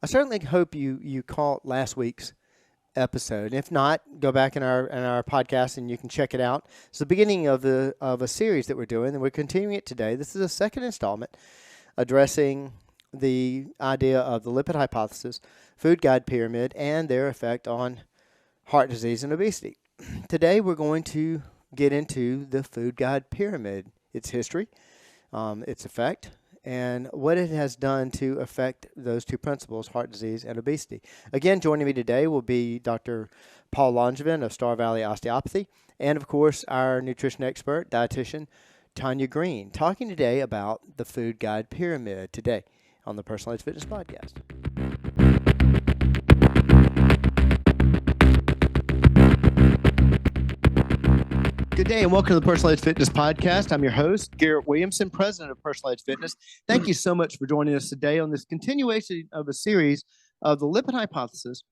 I certainly hope you caught last week's episode. If not, go back in our podcast and you can check it out. It's the beginning of a series that we're doing, and we're continuing it today. This is a second installment addressing the idea of the lipid hypothesis, food guide pyramid, and their effect on heart disease and obesity. Today we're going to get into the food guide pyramid, its history, its effect, and what it has done to affect those two principles, heart disease and obesity. Again, joining me today will be Dr. Paul Langevin of Star Valley Osteopathy, and of course our nutrition expert, dietitian, Tonja Greene, talking today about the food guide pyramid today on the Personalized Fitness Podcast. Good day and welcome to the Personalized Fitness Podcast. I'm your host, Garrett Williamson, president of Personalized Fitness. Thank you so much for joining us today on this continuation of a series of the lipid hypothesis,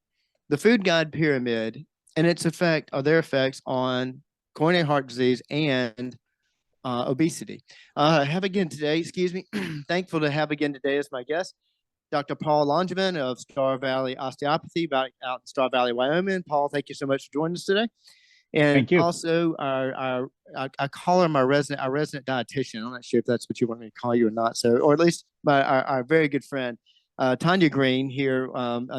the food guide pyramid, and its effect or their effects on coronary heart disease and obesity. Thankful to have again today as my guest, Dr. Paul Langevin of Star Valley Osteopathy out in Star Valley, Wyoming. Paul, thank you so much for joining us today. And thank you. Also, I call him our resident dietitian. I'm not sure if that's what you want me to call you or not. So, or at least our very good friend, Tonja Greene here,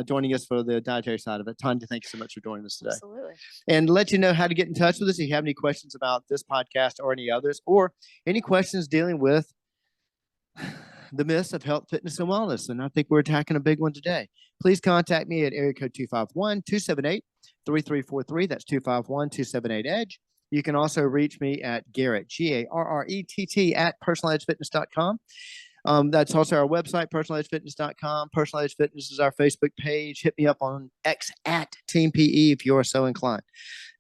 joining us for the dietary side of it. Tonja, thank you so much for joining us today. Absolutely. And let you know how to get in touch with us if you have any questions about this podcast or any others, or any questions dealing with the myths of health, fitness, and wellness. And I think we're attacking a big one today. Please contact me at area code 251-278-3343. That's 251-278-EDGE. You can also reach me at Garrett, Garrett, at personalizedfitness.com. That's also our website, personalizedfitness.com. Personalized Fitness is our Facebook page. Hit me up on X at Team PE if you are so inclined.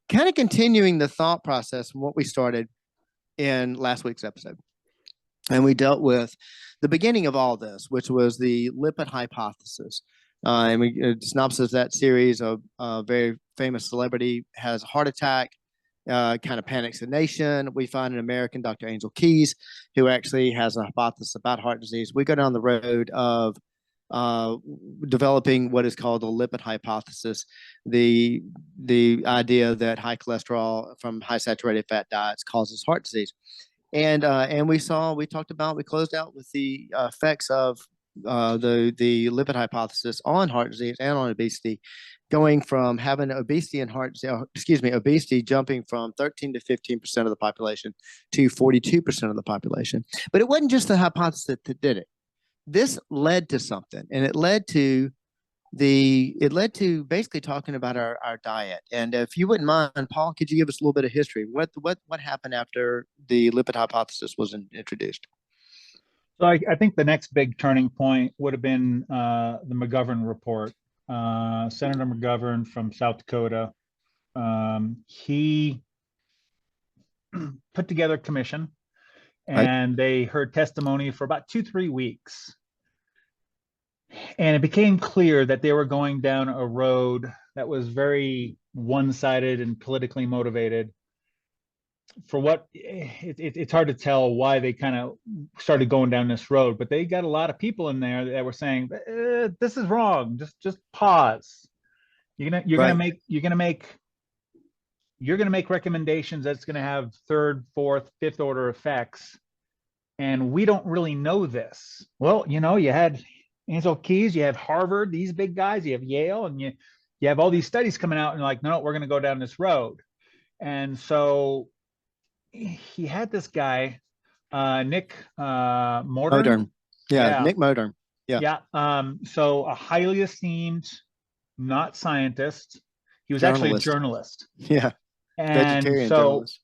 Kind of continuing the thought process from what we started in last week's episode. And we dealt with the beginning of all this, which was the lipid hypothesis. And we synopsis that series of a very famous celebrity has a heart attack, kind of panics the nation. We find an American, Dr. Angel Keys, who actually has a hypothesis about heart disease. We go down the road of developing what is called the lipid hypothesis, the idea that high cholesterol from high saturated fat diets causes heart disease. And we closed out with the effects of the lipid hypothesis on heart disease and on obesity, going from having obesity jumping from 13 to 15% of the population to 42% of the population. But it wasn't just the hypothesis that did it. This led to something, and it led to basically talking about our diet. And if you wouldn't mind, Paul, could you give us a little bit of history? What happened after the lipid hypothesis was introduced? So I think the next big turning point would have been the McGovern report. Senator McGovern from South Dakota. He put together a commission, and they heard testimony for about 2-3 weeks. And it became clear that they were going down a road that was very one-sided and politically motivated. For what it's hard to tell why they kind of started going down this road, but they got a lot of people in there that were saying this is wrong. Just pause. You're gonna make recommendations that's gonna have third, fourth, fifth order effects, and we don't really know this. Well, you had Angel Keys, you have Harvard, these big guys, you have Yale, and you have all these studies coming out, and like, no, we're gonna go down this road. And so he had this guy, Nick Modern. Nick Modern. So a highly esteemed, not scientist. He was actually a journalist. Yeah. And vegetarian so, journalist.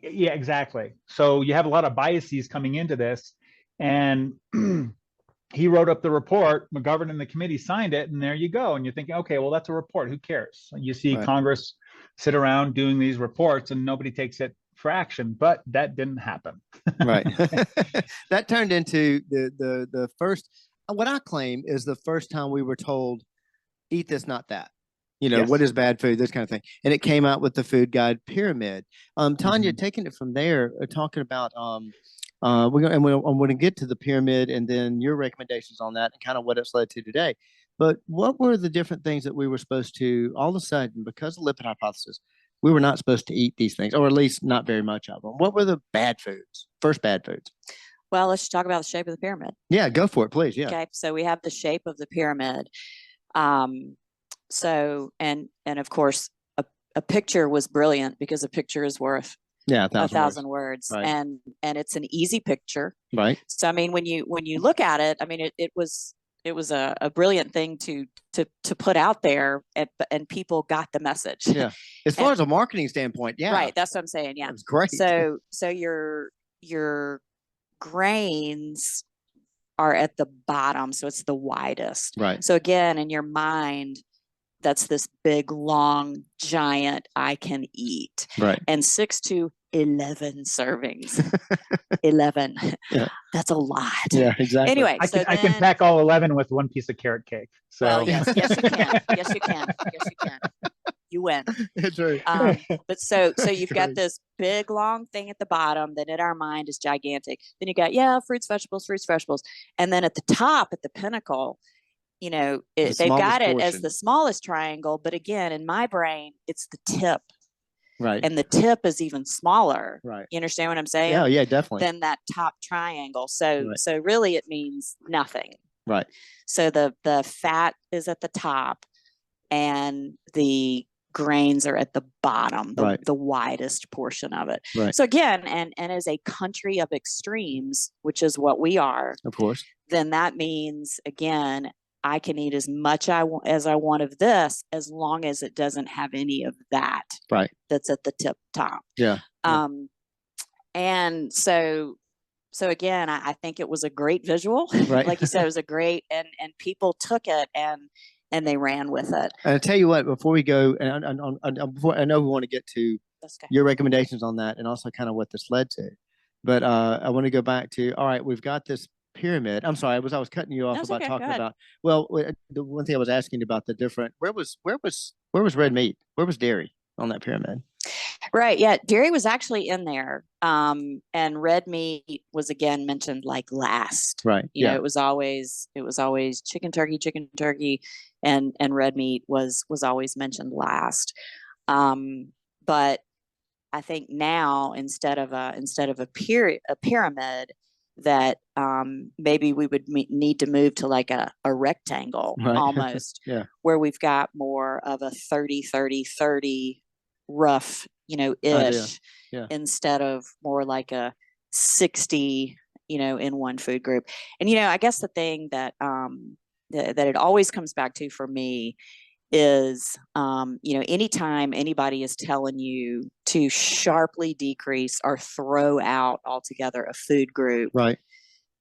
Yeah, exactly. So you have a lot of biases coming into this. And he wrote up the report, McGovern and the committee signed it, and there you go. And you're thinking, okay, well, that's a report. Who cares? You see Congress sit around doing these reports and nobody takes it for action, but that didn't happen. Right. That turned into the first, what I claim is the first time we were told, eat this, not that. Yes. What is bad food, this kind of thing. And it came out with the food guide pyramid. Tonja, taking it from there, talking about, I'm going to get to the pyramid and then your recommendations on that and kind of what it's led to today. But what were the different things that we were supposed to, all of a sudden, because of the lipid hypothesis, we were not supposed to eat these things, or at least not very much of them? What were the bad foods? First bad foods. Well, let's talk about the shape of the pyramid. Yeah, go for it, please. Yeah. Okay, so we have the shape of the pyramid. So, and of course, a picture was brilliant because a picture is worth a 1,000 words. Right. And it's an easy picture. Right. So, I mean, when you look at it, I mean, it was a brilliant thing to put out there, and people got the message. Yeah. As far as a marketing standpoint, yeah. Right. That's what I'm saying. Yeah. It's great. So your grains are at the bottom, so it's the widest. Right. So again, in your mind, that's this big, long, giant I can eat. Right. And 6 to 11 servings. 11. Yeah. That's a lot. Yeah, exactly. Anyway, I can pack all 11 with one piece of carrot cake. So well, yes, you can. Yes, you can. Yes, you can. You win. That's right. But so you've got this big long thing at the bottom that in our mind is gigantic. Then you got fruits, vegetables, and then at the top, at the pinnacle, they've got it as the smallest triangle. But again, in my brain, it's the tip. Right. And the tip is even smaller. Right. You understand what I'm saying? Yeah, definitely. Than that top triangle. So really it means nothing. Right. So the fat is at the top and the grains are at the bottom, the widest portion of it. Right. So again, and as a country of extremes, which is what we are, of course, then that means, again, I can eat as much as I want of this, as long as it doesn't have any of that. Right. That's at the tip top. Yeah. And so again, I think it was a great visual. Right. Like you said, it was a great, and people took it and they ran with it. And I tell you what, before we go, and before, I know we want to get to your recommendations on that, and also kind of what this led to, but I want to go back to, all right, we've got this pyramid. I'm sorry, I was cutting you off about talking about. Well, the one thing I was asking about the different. Where was red meat? Where was dairy on that pyramid? Right. Yeah, dairy was actually in there, and red meat was again mentioned like last. Right. You know, it was always chicken, turkey, and red meat was always mentioned last. But I think now instead of a pyramid, that maybe we would need to move to like a rectangle almost, where we've got more of a 30-30-30 rough, ish, instead of more like a 60, in one food group. And, I guess the thing that it always comes back to for me is, anytime anybody is telling you to sharply decrease or throw out altogether a food group,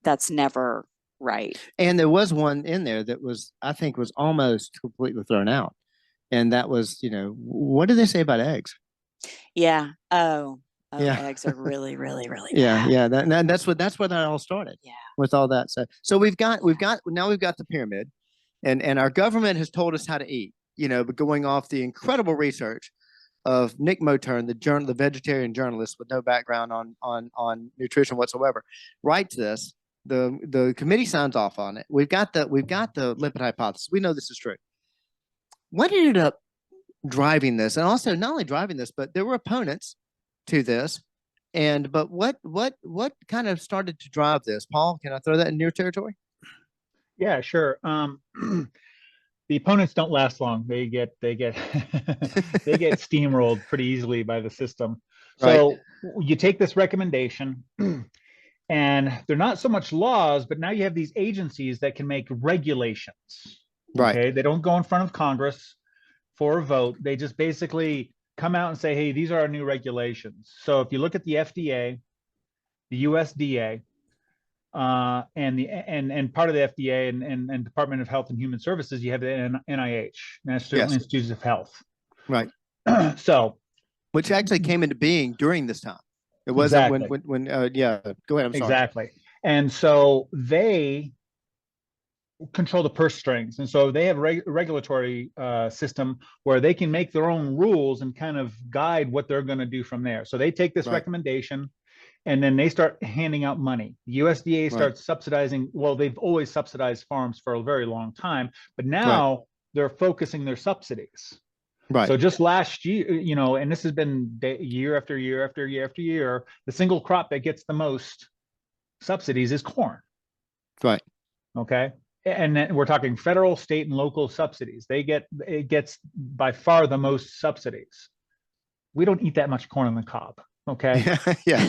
that's never right. And there was one in there that I think was almost completely thrown out. And that was, what did they say about eggs? Yeah. Eggs are really, really, really bad. Yeah. That's where that all started. Yeah. With all that. So we've got the pyramid, and our government has told us how to eat, but going off the incredible research of Nick Motern, the vegetarian journalist with no background on nutrition whatsoever, writes this. The committee signs off on it. We've got the lipid hypothesis. We know this is true. What ended up driving this, and also not only driving this, but there were opponents to this, but what kind of started to drive this? Paul, can I throw that in your territory? Yeah, sure. The opponents don't last long. They get they get steamrolled pretty easily by the system. So you take this recommendation, and they're not so much laws, but now you have these agencies that can make regulations. Right. Okay. They don't go in front of Congress for a vote. They just basically come out and say, hey, these are our new regulations. So if you look at the FDA, the USDA, and part of the FDA and Department of Health and Human Services, you have the NIH, National Institutes of Health. Right. So, which actually came into being during this time. It wasn't when go ahead. I'm sorry. Exactly. And so they control the purse strings, and so they have a regulatory system where they can make their own rules and kind of guide what they're going to do from there. So they take this recommendation, and then they start handing out money. The USDA Right. starts subsidizing. Well, they've always subsidized farms for a very long time, but Right. now they're focusing their subsidies. Right. So just last year, you know, and this has been year after year after year after year, the single crop that gets the most subsidies is corn. Right. Okay. And then we're talking federal, state, and local subsidies. It gets by far the most subsidies. We don't eat that much corn on the cob. Okay. Yeah.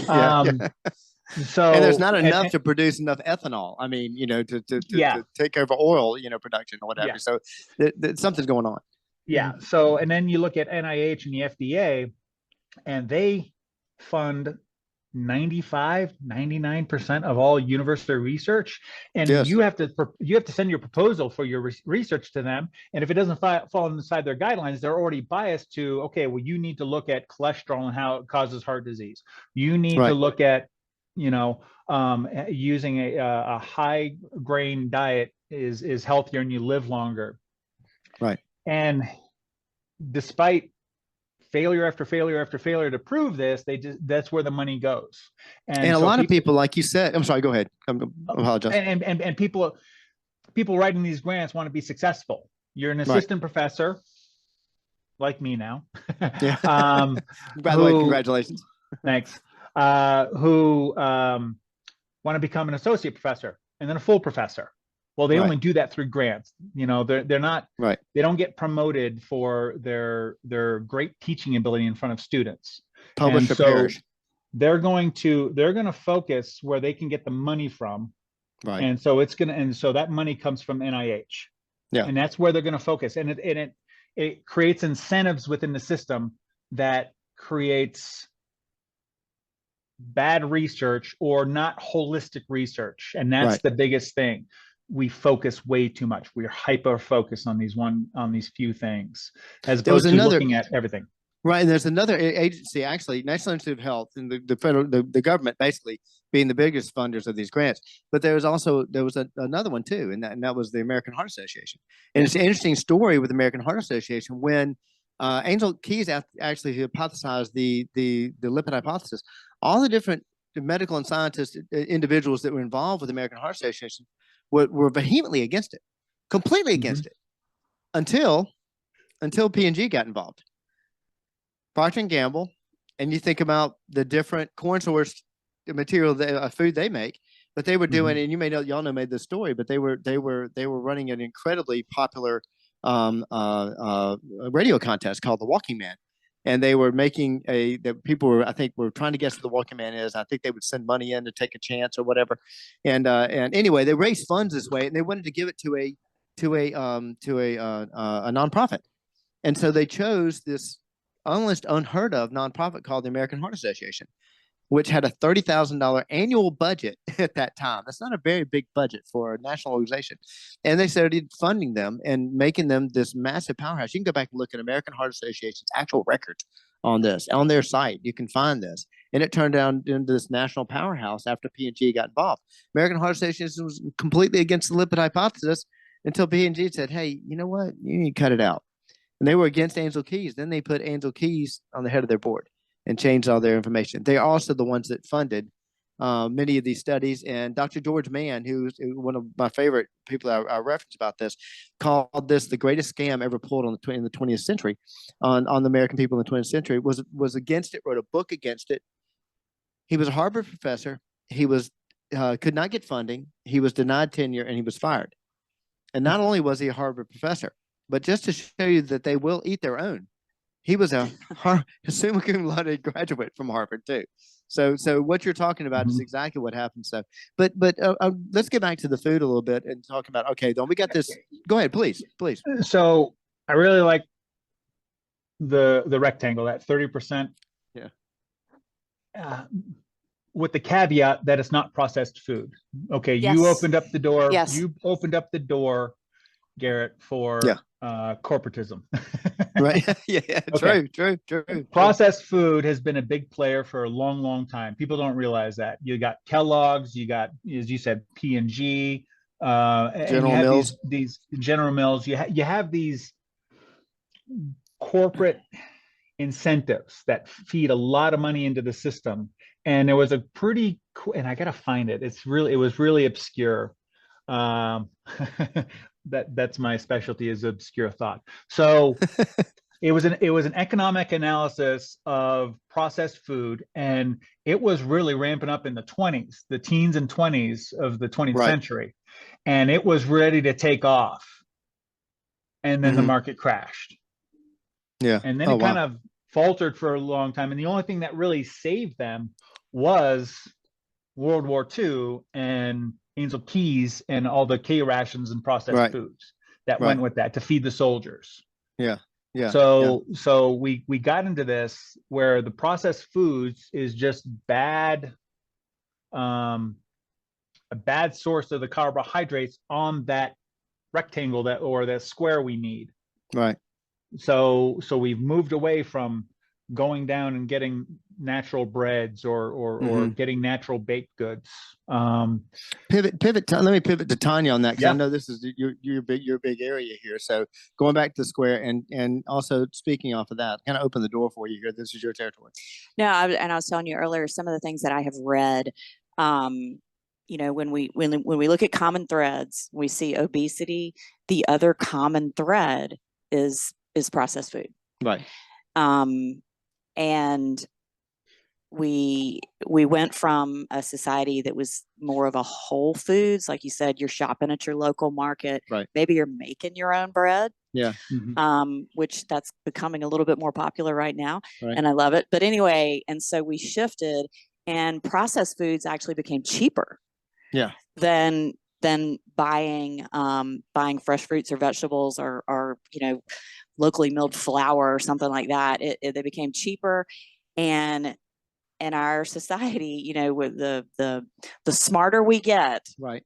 So, and there's not enough to produce enough ethanol. I mean, you know, to take over oil, you know, production or whatever. Yeah. So something's going on. Yeah. So, and then you look at NIH and the FDA, and they fund 99% of all university research, and Yes. you have to send your proposal for your research to them, and if it doesn't fall inside their guidelines, they're already biased to, okay, well, you need to look at cholesterol and how it causes heart disease. You need Right. to look at, you know, using a high grain diet is healthier and you live longer. Right. And despite failure after failure after failure to prove this, that's where the money goes. And a lot of people, like you said, I'm sorry, go ahead. I apologize. And people writing these grants want to be successful. You're an assistant professor, like me now. Yeah. By the way, congratulations. Thanks. Who want to become an associate professor and then a full professor. Well, they only do that through grants. You know, they're not right. They don't get promoted for their great teaching ability in front of students. Publish or perish. They're going to focus where they can get the money from. Right. And so that money comes from NIH. Yeah. And that's where they're going to focus. And it creates incentives within the system that creates bad research or not holistic research. And that's the biggest thing. We focus way too much. We're hyper focused on these few things as opposed to looking at everything. Right. And there's another agency, actually, National Institute of Health, and the federal, the government basically being the biggest funders of these grants. But there was another one too, and that was the American Heart Association. And it's an interesting story with the American Heart Association when Angel Keys actually hypothesized the lipid hypothesis. All the different medical and scientist individuals that were involved with the American Heart Association were vehemently against it, completely against it, until P&G got involved. Procter & Gamble, and you think about the different corn source material, food they make, but they were doing, and you may know, y'all know, made this story, but they were running an incredibly popular radio contest called The Walking Man. And they were making that people were trying to guess what the Walking Man is. I think they would send money in to take a chance or whatever. And anyway, they raised funds this way, and they wanted to give it to a nonprofit. And so they chose this almost unheard of nonprofit called the American Heart Association, which had a $30,000 annual budget at that time. That's not a very big budget for a national organization. And they started funding them and making them this massive powerhouse. You can go back and look at American Heart Association's actual records on this. On their site, you can find this. And it turned down into this national powerhouse after P&G got involved. American Heart Association was completely against the lipid hypothesis until P&G said, hey, you know what? You need to cut it out. And they were against Angel Keys. Then they put Angel Keys on the head of their board and changed all their information. They are also the ones that funded many of these studies. And Dr. George Mann, who's one of my favorite people I reference about this, called this the greatest scam ever pulled in the 20th century on the American people in the 20th century, was against it, wrote a book against it. He was a Harvard professor. He could not get funding. He was denied tenure, and he was fired. And not only was he a Harvard professor, but just to show you that they will eat their own, he was a summa cum laude graduate from Harvard too. So what you're talking about is exactly what happened. So, but let's get back to the food a little bit and talk about, okay, then we got this. Go ahead, please. So I really like the rectangle, that 30%. Yeah. With the caveat that it's not processed food. Okay. Yes. You opened up the door. Yes. You opened up the door, Garrett, for corporatism. Right. Yeah. Okay. True. Processed food has been a big player for a long time. People don't realize that. You got Kellogg's, you got, as you said, P&G, General Mills. These General Mills. You have these corporate incentives that feed a lot of money into the system, And there was a pretty cool, and I gotta find it. It was really obscure. Um, that's my specialty, is obscure thought. So it was an economic analysis of processed food, and it was really ramping up in the 20s, the teens and 20s of the 20th Right. century, and it was ready to take off. And then the market crashed. Yeah. And then it kind of faltered for a long time. And the only thing that really saved them was World War II and Angel Keys and all the K rations and processed foods that went with that to feed the soldiers. Yeah. Yeah. So we got into this where the processed foods is just bad, a bad source of the carbohydrates on that rectangle or that square we need. Right. So we've moved away from going down and getting natural breads or getting natural baked goods. Let me pivot to Tonja on that, because I know this is your big area here. So going back to the square and also speaking off of that, kind of open the door for you here. This is your territory. No, I was telling you earlier, some of the things that I have read, you know, when we look at common threads, we see obesity. The other common thread is processed food. Right. And we went from a society that was more of a whole foods, like you said, you're shopping at your local market. Right. Maybe you're making your own bread. Yeah. Which that's becoming a little bit more popular right now. Right. And I love it. But anyway, and so we shifted, and processed foods actually became cheaper. Yeah. Than buying fresh fruits or vegetables or you know, locally milled flour or something like that. They became cheaper, and in our society, you know, with the smarter we get, right,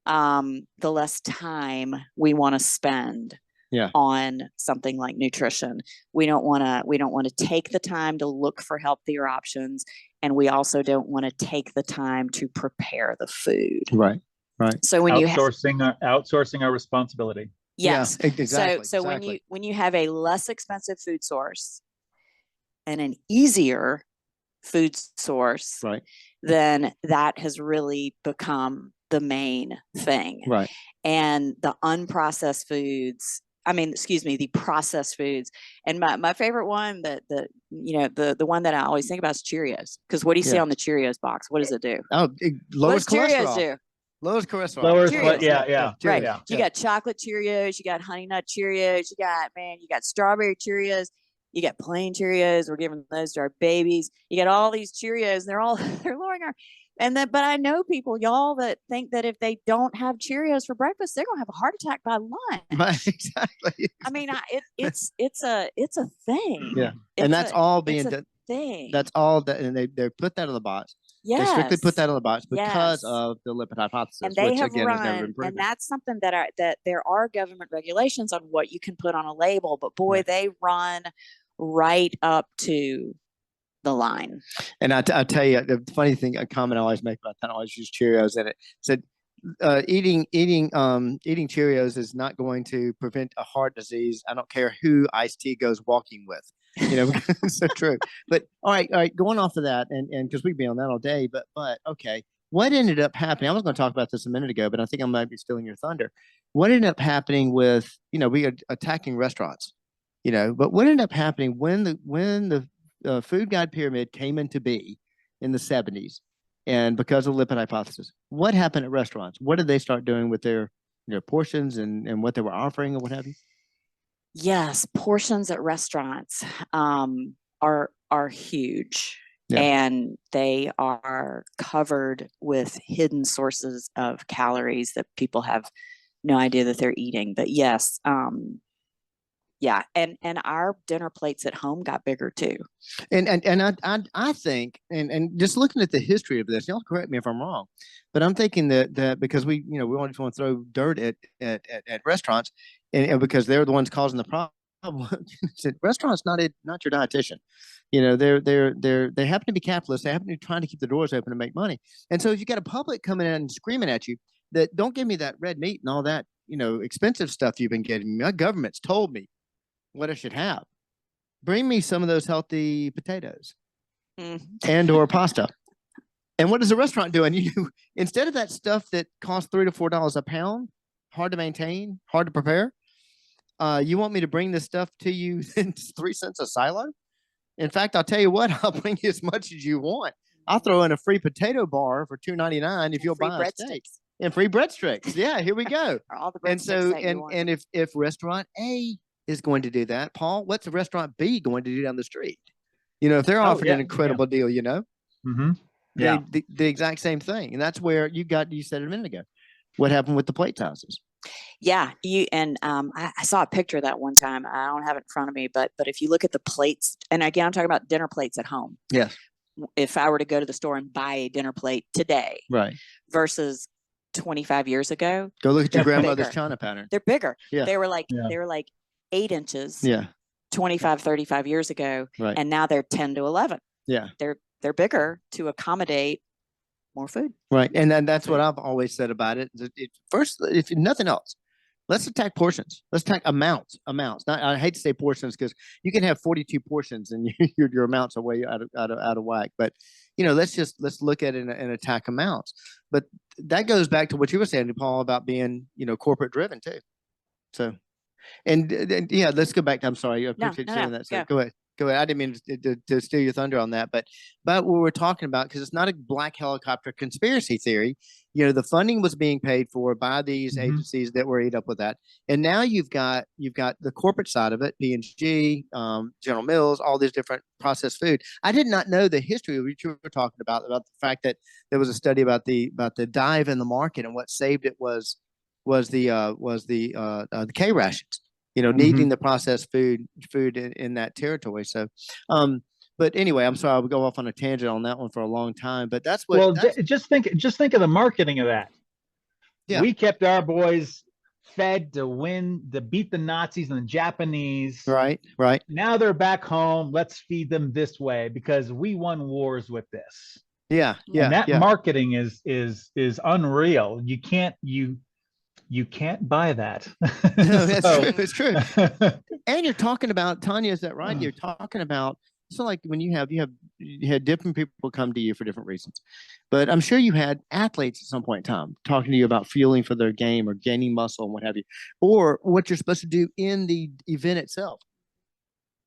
the less time we want to spend on something like nutrition. We don't want to take the time to look for healthier options, and we also don't want to take the time to prepare the food. Right. Right. So when outsourcing our responsibility. Yes. Yeah, exactly. So when you have a less expensive food source and an easier food source, right, then that has really become the main thing. Right. And the unprocessed foods, the processed foods. And my favorite one, the one that I always think about is Cheerios. Because what do you see on the Cheerios box? What does it do? Oh, it lowers cholesterol. Cheerios do? Lowers cholesterol. Right. Yeah. You got chocolate Cheerios, you got honey nut Cheerios, you got strawberry Cheerios, you got plain Cheerios. We're giving those to our babies. You got all these Cheerios, and they're lowering our. But I know people, y'all, that think that if they don't have Cheerios for breakfast, they're gonna have a heart attack by lunch. Right, exactly. I mean, it's a thing. Yeah, and that's all being done. Thing. That's all that, and they put that in the box. Yes. They strictly put that in the box because of the lipid hypothesis, and they which have again run, has never been proven. And that's something that there are government regulations on what you can put on a label, but boy, they run right up to the line. And I tell you, the funny thing, a comment I always make about that, I always use Cheerios in it. Said eating Cheerios is not going to prevent a heart disease. I don't care who iced tea goes walking with. You know, it's so true. But all right, going off of that, and because we'd be on that all day, but okay, what ended up happening? I was going to talk about this a minute ago, but I think I might be stealing your thunder. What ended up happening with, we are attacking restaurants, but what ended up happening when the food guide pyramid came into be in the 70s, and because of the lipid hypothesis, what happened at restaurants? What did they start doing with their portions and what they were offering and what have you? Yes, portions at restaurants are huge, and they are covered with hidden sources of calories that people have no idea that they're eating. But yes, and our dinner plates at home got bigger too. And I think, and just looking at the history of this, y'all correct me if I'm wrong, but I'm thinking that because we always want to throw dirt at restaurants, and because they're the ones causing the problem. Restaurants not your dietitian. They happen to be capitalists. They happen to be trying to keep the doors open to make money. And so if you got a public coming in and screaming at you that don't give me that red meat and all that, expensive stuff you've been getting. My government's told me what I should have. Bring me some of those healthy potatoes and or pasta. And what is the restaurant doing? Instead of that stuff that costs $3 to $4 a pound, hard to maintain, hard to prepare, you want me to bring this stuff to you in 3 cents a silo? In fact, I'll tell you what, I'll bring you as much as you want. I'll throw in a free potato bar for $2.99 if you'll buy a steak. And free breadsticks. Yeah, here we go. All the and so, and if restaurant A is going to do that, Paul, what's the restaurant B going to do down the street? If they're offering an incredible deal, Mm-hmm. Yeah. the exact same thing. And that's where you said it a minute ago. What happened with the plate sizes? Yeah, I saw a picture of that one time. I don't have it in front of me, but if you look at the plates, and again, I'm talking about dinner plates at home. Yes. If I were to go to the store and buy a dinner plate today, right, versus 25 years ago, go look at your grandmother's china pattern. They're bigger. Yeah. They were like 8 inches. Yeah. 25, 35 years ago, right, and now they're 10 to 11. Yeah. They're bigger to accommodate more food. Right. And then that's what I've always said about it. First, if nothing else, let's attack portions. Let's attack amounts. I hate to say portions because you can have 42 portions and your amounts are way out of whack. But let's look at it and attack amounts. But that goes back to what you were saying, Paul, about being corporate driven too. So, and yeah, let's go back. I'm sorry, I appreciate you saying that. So go ahead. I didn't mean to steal your thunder on that, but what we're talking about, because it's not a black helicopter conspiracy theory. The funding was being paid for by these agencies that were ate up with that, and now you've got the corporate side of it, P&G, General Mills, all these different processed food. I did not know the history of what you were talking about the fact that there was a study about the dive in the market, and what saved it was the K rations. Needing the processed food in that territory. So, but anyway, I'm sorry, I would go off on a tangent on that one for a long time, but that's what. Well, just think of the marketing of that. Yeah. We kept our boys fed to beat the Nazis and the Japanese. Right. Now they're back home. Let's feed them this way because we won wars with this. Yeah. And that marketing is unreal. You can't buy that. No, that's true. It's true. And you're talking about, Tonja, is that right? You're talking about, so like when you had different people come to you for different reasons, but I'm sure you had athletes at some point in time talking to you about fueling for their game or gaining muscle and what have you, or what you're supposed to do in the event itself.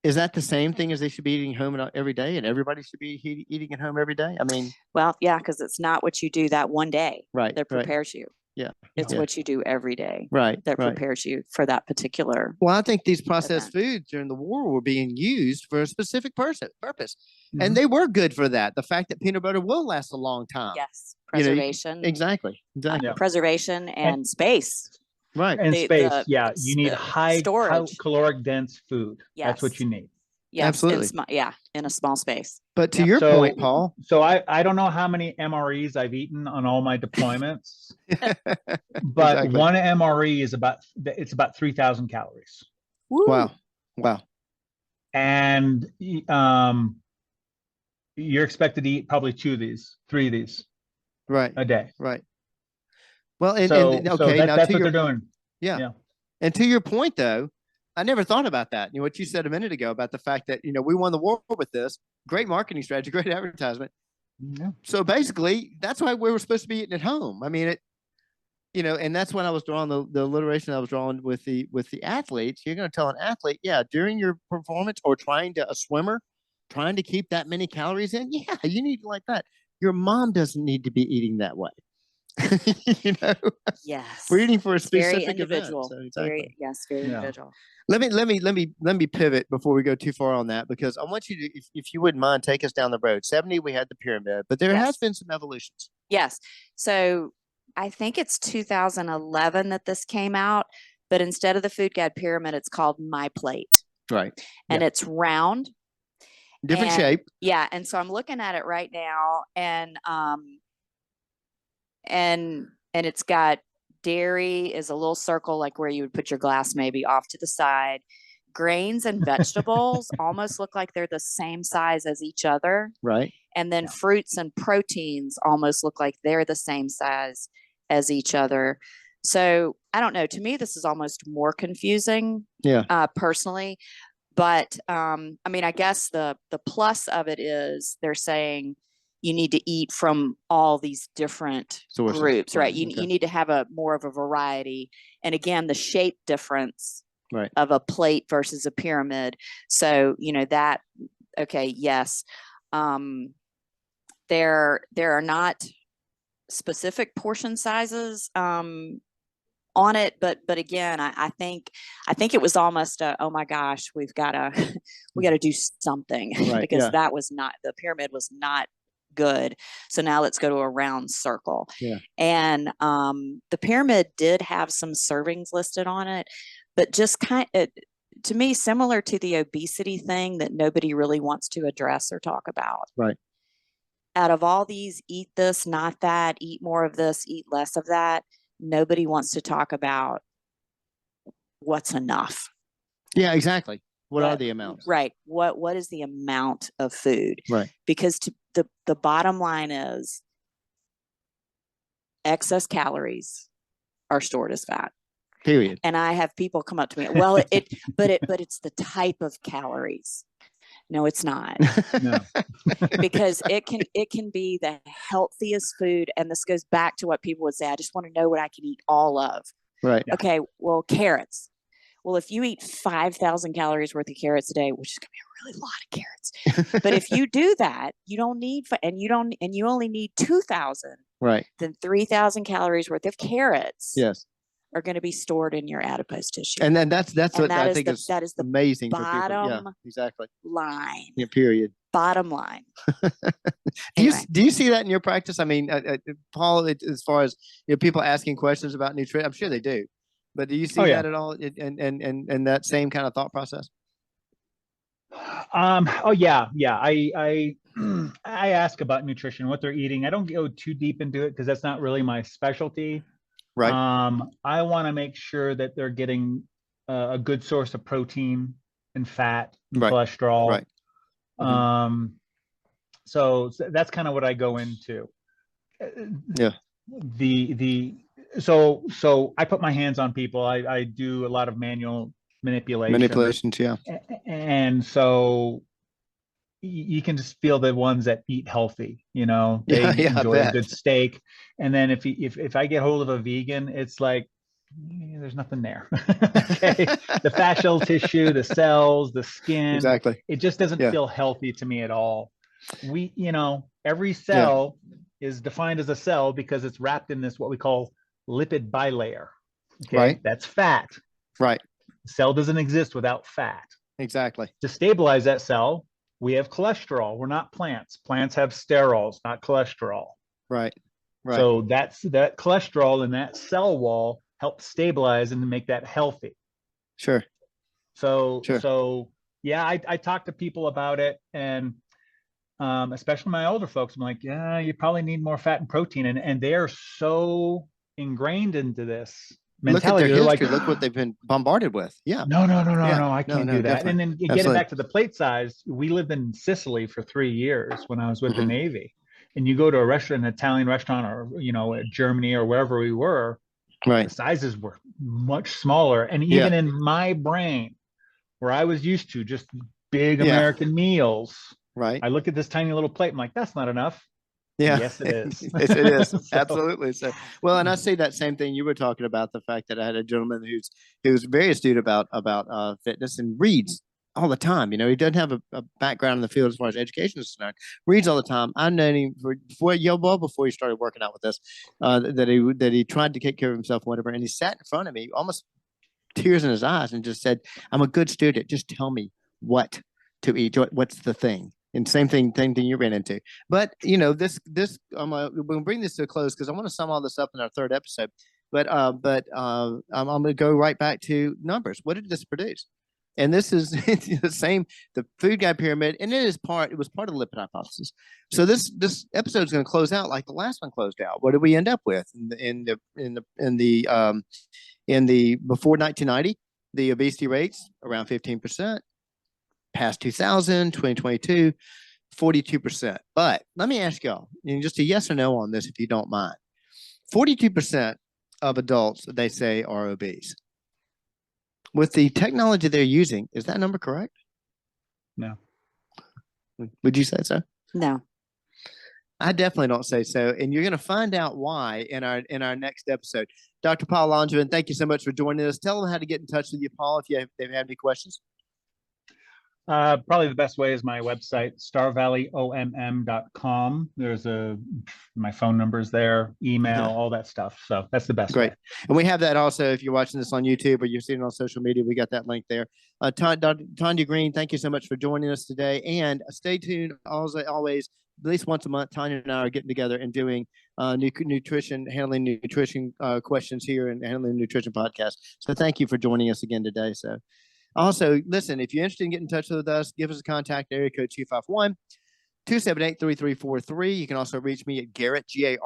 Is that the same thing as they should be eating home every day, and everybody should be eating at home every day? I mean, well, yeah, because it's not what you do that one day that prepares you. Yeah. It's what you do every day. Right. That prepares you for that particular. Well, I think these processed foods during the war were being used for a specific purpose. Mm-hmm. And they were good for that. The fact that peanut butter will last a long time. Yes. Preservation. Exactly. Preservation and space. Right. And space. You need high caloric dense food. Yes. That's what you need. Yes, absolutely. In a small space. But to your point, Paul. So I don't know how many MREs I've eaten on all my deployments, but one MRE is about 3,000 calories. Woo. Wow. And you're expected to eat probably 3 of these, right, a day. Right. Well, that's what they're doing. Yeah. And to your point, though, I never thought about that. What you said a minute ago about the fact that, we won the war with this. Great marketing strategy, great advertisement. Yeah. So basically, that's why we were supposed to be eating at home. I mean, and that's when I was drawing the alliteration I was drawing with the athletes. You're going to tell an athlete, during your performance or a swimmer, trying to keep that many calories in, you need like that. Your mom doesn't need to be eating that way. Yes, we're eating for a specific very individual. Event, so exactly. Very individual. Let me pivot before we go too far on that, because I want you to, if you wouldn't mind, take us down the road. 70, we had the pyramid, but there has been some evolutions. Yes. So I think it's 2011 that this came out, but instead of the Food Guide pyramid, it's called My Plate. Right. And it's round. Different shape. Yeah. And so I'm looking at it right now, and it's got dairy is a little circle, like where you would put your glass maybe off to the side. Grains and vegetables almost look like they're the same size as each other. Right. And then fruits and proteins almost look like they're the same size as each other. So I don't know. To me, this is almost more confusing. Personally. But I mean, I guess the plus of it is they're saying you need to eat from all these different Sources, groups, right? You okay. need to have more of a variety. And again, the shape difference right. of a plate versus a pyramid. So, that, okay, yes. There are not specific portion sizes on it, but again, I think it was almost oh my gosh, we got to do something right, because yeah. that was not, the pyramid was not good. So now let's go to a round circle. Yeah. And the pyramid did have some servings listed on it, but just to me, similar to the obesity thing that nobody really wants to address or talk about. Right. Out of all these, eat this, not that, eat more of this, eat less of that, nobody wants to talk about what's enough. Yeah, exactly. What are the amounts? Right. What is the amount of food? Right. Because the bottom line is excess calories are stored as fat. Period. And I have people come up to me, well, but it's the type of calories. No, it's not. No. Because it can be the healthiest food. And this goes back to what people would say, I just want to know what I can eat all of. Right. Yeah. Okay, well, carrots. Well, if you eat 5,000 calories worth of carrots a day, which is going to be a really lot of carrots, but if you do that, you don't need, and you only need 2,000. Right. Then 3,000 calories worth of carrots. Yes. Are going to be stored in your adipose tissue. And then that's what I think is that is the amazing bottom for people. Yeah, exactly. line. Yeah, period. Bottom line. Do you see that in your practice? I mean, Paul, as far as people asking questions about nutrition, I'm sure they do. But do you see that at all in that same kind of thought process? Oh yeah. I ask about nutrition, what they're eating. I don't go too deep into it because that's not really my specialty. Right. I want to make sure that they're getting a good source of protein and fat, and cholesterol. Right. Mm-hmm. So that's kind of what I go into. Yeah. So I put my hands on people. I do a lot of manual manipulations. Yeah. And so you can just feel the ones that eat healthy, they enjoy a good steak. And then if I get hold of a vegan, it's like, there's nothing there. Okay. The fascial tissue, the cells, the skin, exactly. It just doesn't feel healthy to me at all. Every cell is defined as a cell because it's wrapped in this, what we call lipid bilayer. Okay. Right. That's fat. Right. The cell doesn't exist without fat. Exactly. To stabilize that cell, we have cholesterol. We're not plants. Plants have sterols, not cholesterol. Right. Right. So that cholesterol in that cell wall helps stabilize and to make that healthy. Sure. So yeah, I talk to people about it, and especially my older folks, I'm like, yeah, you probably need more fat and protein, and they are so ingrained into this mentality. Look at their history. Look what they've been bombarded with. Yeah. No, I can't do that. Definitely. And then getting back to the plate size, we lived in Sicily for 3 years when I was with the Navy, and you go to a restaurant, an Italian restaurant, or Germany or wherever we were, right? The sizes were much smaller, and even in my brain, where I was used to just big American meals, right? I look at this tiny little plate, I'm like, that's not enough. Yeah. Yes, it is. Yes, it is. Absolutely. So, well, and I see that same thing you were talking about, the fact that I had a gentleman who's very astute about fitness and reads all the time. He doesn't have a background in the field as far as education is concerned. Reads all the time. I've known him before he started working out with us, that he tried to take care of himself, whatever. And he sat in front of me, almost tears in his eyes, and just said, "I'm a good student. Just tell me what to eat. What's the thing?" And same thing you ran into. But this we'll bring this to a close because I want to sum all this up in our third episode. But I'm going to go right back to numbers. What did this produce? And this is the food guide pyramid, and it was part of the lipid hypothesis. So this episode is going to close out like the last one closed out. What did we end up with in the before 1990? The obesity rates around 15%. Past 2000, 2022, 42%. But let me ask y'all, just a yes or no on this, if you don't mind. 42% of adults, they say, are obese. With the technology they're using, is that number correct? No. Would you say so? No. I definitely don't say so. And you're going to find out why in our next episode. Dr. Paul Langevin, thank you so much for joining us. Tell them how to get in touch with you, Paul, if they have any questions. Probably the best way is my website, starvalleyOMM.com. There's my phone number's there, email, all that stuff. So that's the best Great. way. And we have that also if you're watching this on YouTube or you're seeing it on social media. We got that link there. Tonja Greene, thank you so much for joining us today. And stay tuned. Always, at least once a month, Tonja and I are getting together and doing handling nutrition questions here and handling nutrition podcast. So thank you for joining us again today. So also, listen, if you're interested in getting in touch with us, give us a contact, area code 251-278-3343. You can also reach me at Garrett, Garrett,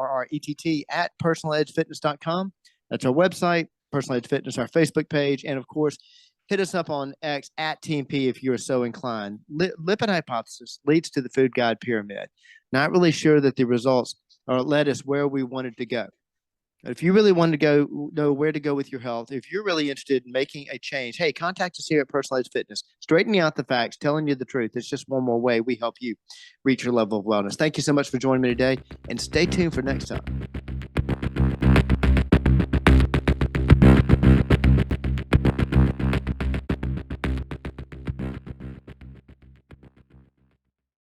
at personaledgefitness.com. That's our website, Personal Edge Fitness, our Facebook page. And of course, hit us up on X at TMP if you're so inclined. Lipid hypothesis leads to the food guide pyramid. Not really sure that the results led us where we wanted to go. If you really want to know where to go with your health, if you're really interested in making a change, hey, contact us here at Personal Edge Fitness, straightening out the facts, telling you the truth. It's just one more way we help you reach your level of wellness. Thank you so much for joining me today, and stay tuned for next time.